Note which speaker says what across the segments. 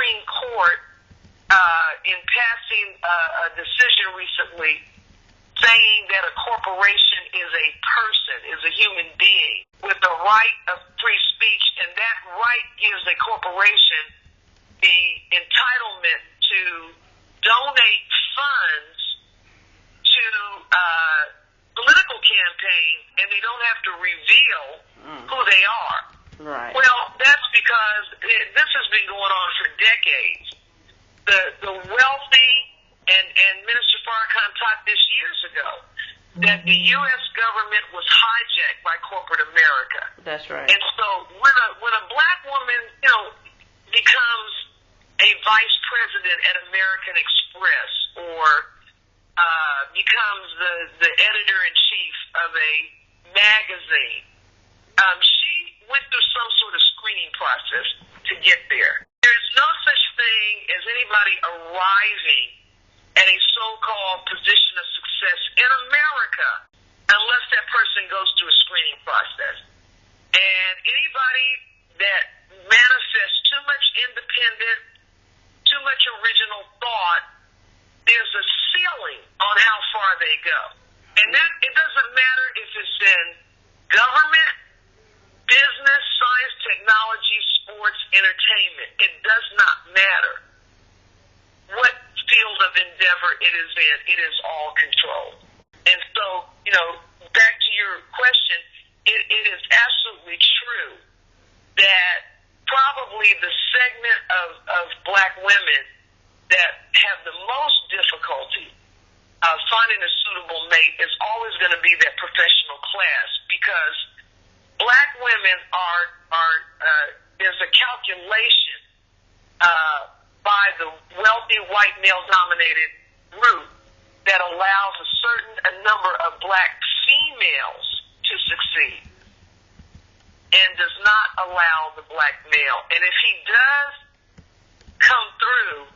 Speaker 1: Supreme Court, in passing a decision recently, saying that a corporation is a person, is a human being with the right of free speech, and that right gives a corporation the entitlement to donate funds to political campaigns, and they don't have to reveal who they are.
Speaker 2: Right.
Speaker 1: Well, that's because this has been going on for decades. The wealthy, and Minister Farrakhan taught this years ago, that the U.S. government was hijacked by corporate America.
Speaker 2: That's right.
Speaker 1: And so when a black woman, becomes a vice president at American Express, or becomes the editor-in-chief of a magazine, she went through some sort of screening process to get there. There's no such thing as anybody arriving at a so-called position of success in America unless that person goes through a screening process. And anybody that manifests too much independent, too much original thought, there's a ceiling on how far they go. And that it doesn't matter if it's in government, business, science, technology, sports, entertainment. It does not matter what field of endeavor it is in. It is all controlled. And so, back to your question, it is absolutely true that probably the segment of black women that have the most difficulty finding a suitable mate is always going to be that professional class, because black women are there's a calculation by the wealthy white male-dominated group that allows a number of black females to succeed and does not allow the black male. And if he does come through,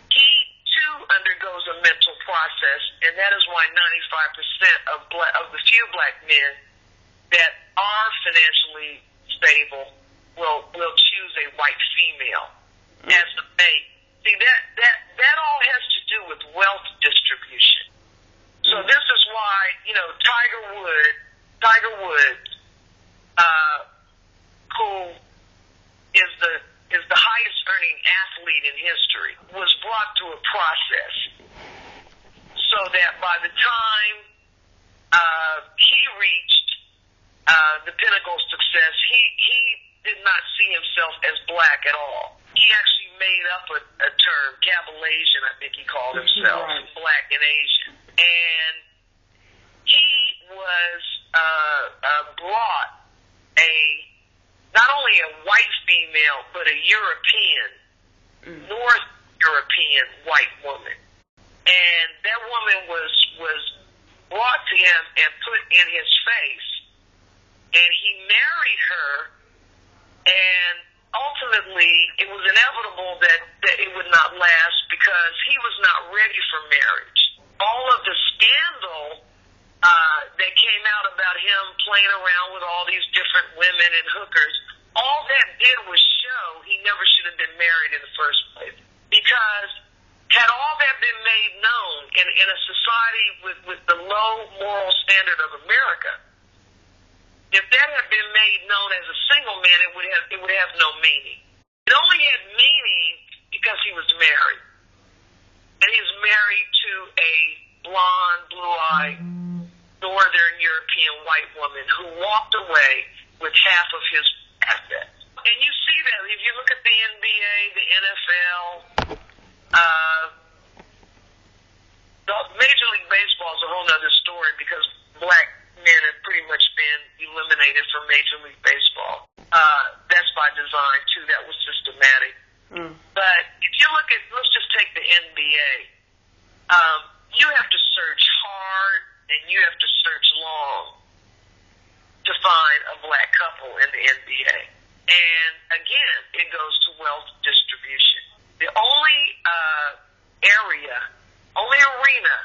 Speaker 1: he too undergoes a mental process, and that is why 95% of the few black men that are financially stable will choose a white female as the mate. See, that all has to do with wealth distribution. So this is why, Tiger Woods, who is the highest earning athlete in history, was brought through a process so that by the time he reached the pinnacle of success, he did not see himself as black at all. He actually made up a term, Caballasian, I think he called himself,
Speaker 2: right.
Speaker 1: Black and Asian. And he was brought not only a white female, but a European, North European white woman. And that woman was brought to him and put in his face. And he married her, and ultimately it was inevitable that it would not last because he was not ready for marriage. All of the scandal that came out about him playing around with all these different women and hookers, all that did was show he never should have been married in the first place. Because had all that been made known in a society with the low moral standard of America, if that had been made known as a single man, it would have no meaning. It only had meaning because he was married. And he was married to a blonde, blue-eyed, Northern European white woman who walked away with half of his assets. And you see that if you look at the NBA, the NFL, the Major League Baseball is a whole other story because black men have pretty much been eliminated from Major League Baseball. That's by design, too. That was systematic. But if you look at, let's just take the NBA. You have to search hard and you have to search long to find a black couple in the NBA. And again, it goes to wealth distribution. The only arena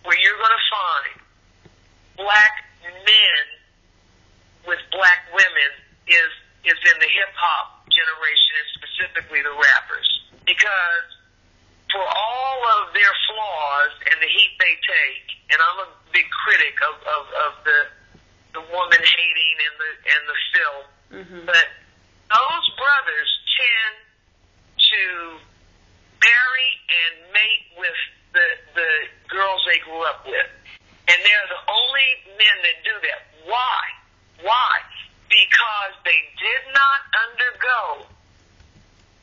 Speaker 1: where you're going to find black men with black women is in the hip hop generation, and specifically the rappers. because for all of their flaws and the heat they take, and I'm a big critic of the woman hating and the filth, but those brothers tend to marry and mate with the girls they grew up with. And they're the only men that do that. Why? Why? Because they did not undergo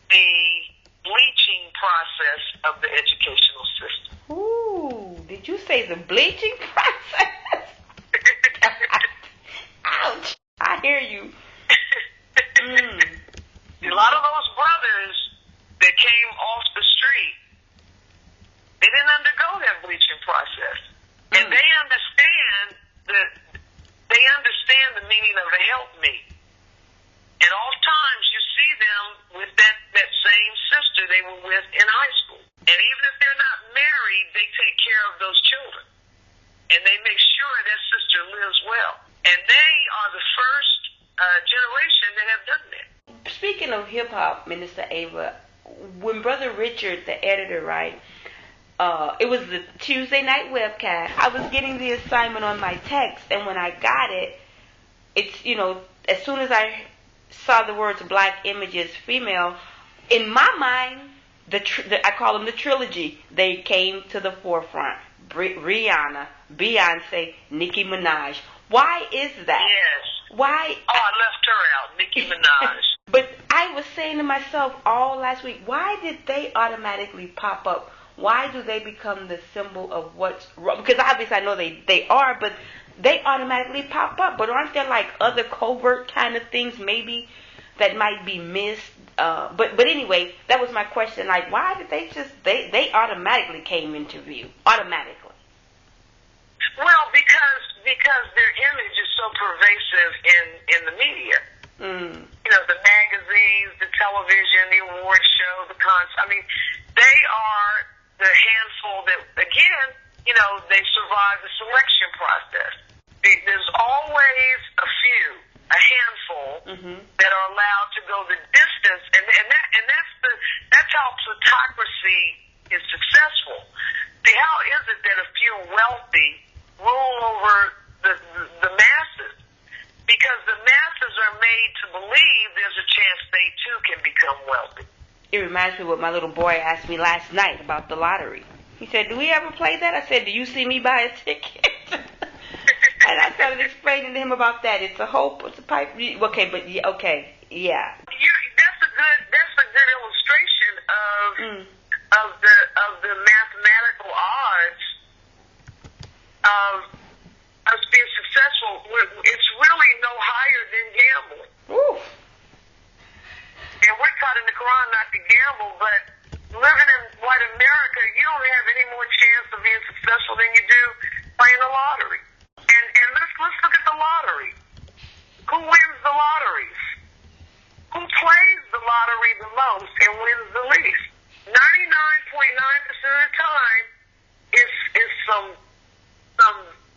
Speaker 1: the bleaching process of the educational system.
Speaker 2: Ooh, did you say the bleaching process? Ouch. I hear you.
Speaker 1: A lot of those brothers that came off the street, they didn't undergo that bleaching process. And they understand the meaning of a helpmeet. And oftentimes you see them with that same sister they were with in high school. And even if they're not married, they take care of those children. And they make sure that sister lives well. And they are the first generation that have done that.
Speaker 2: Speaking of hip-hop, Minister Ava, when Brother Richard, the editor, right, it was the Tuesday night webcast, I was getting the assignment on my text, and when I got it, it's, you know, as soon as I saw the words black images, female, in my mind, I call them the trilogy. They came to the forefront. Rihanna, Beyonce, Nicki Minaj. Why is that?
Speaker 1: Yes.
Speaker 2: Why?
Speaker 1: Oh, I left her out, Nicki Minaj.
Speaker 2: But I was saying to myself all last week, why did they automatically pop up? Why do they become the symbol of what's wrong? Because obviously I know they are, but they automatically pop up. But aren't there like other covert kind of things maybe that might be missed? But anyway, that was my question. Like, why did they automatically came into view? Automatically.
Speaker 1: Well, because their image is so pervasive in the media. You know, the magazines, the television, the award show, the concert. I mean, they are the handful that, again, you know, they survive the selection process. There's always a few, a handful, that are allowed to go the distance, and that's how plutocracy is successful. See, how is it that a few wealthy rule over the masses? Because the masses are made to believe there's a chance they too can become wealthy.
Speaker 2: It reminds me of what my little boy asked me last night about the lottery. He said, "Do we ever play that?" I said, "Do you see me buy a ticket?" And I started explaining to him about that. It's a hope. It's a pipe. Okay, but okay, yeah.
Speaker 1: That's a good illustration of the mathematical odds of us being successful. It's really no higher than gambling.
Speaker 2: Ooh.
Speaker 1: And we're taught in the Quran not to gamble, but living in white America, you don't have any more chance of being successful than you do playing the lottery. And let's look at the lottery. Who wins the lotteries? Who plays the lottery the most and wins the least? 99.9% of the time, it's some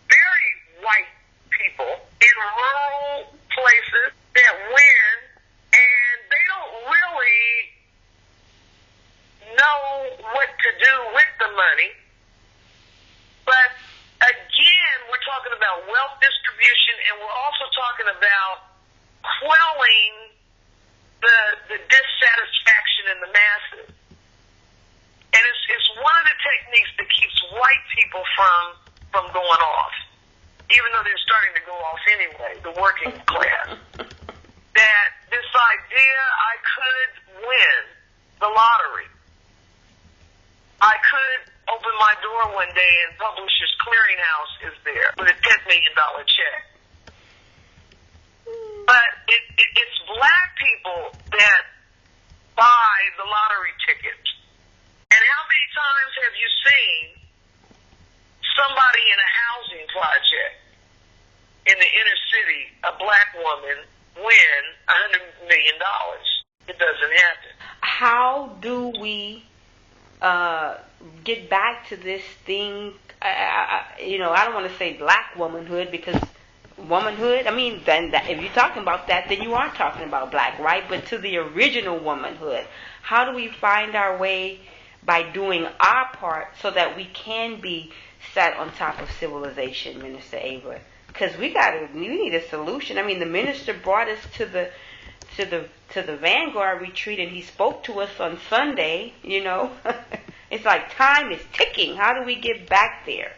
Speaker 1: very white people in rural places that win, and they don't really know what to do with the money. But again, we're talking about wealth distribution, and we're also talking about quelling the dissatisfaction in the masses. And it's one of the techniques that keeps white people from going off, even though they're starting to go off anyway, the working class. That this idea I could win the lottery. I could open my door one day and Publishers Clearinghouse is there with a $10 million check. But it's black people that buy the lottery tickets. And how many times have you seen somebody in a housing project in the inner city, a black woman, win $100 million? It doesn't happen.
Speaker 2: How do we get back to this thing? I don't want to say black womanhood, because womanhood. I mean, then if you're talking about that, then you are talking about black, right? But to the original womanhood, how do we find our way by doing our part so that we can be sat on top of civilization, Minister Ava? Because we need a solution. I mean, the minister brought us to the Vanguard retreat, and he spoke to us on Sunday. It's like time is ticking. How do we get back there?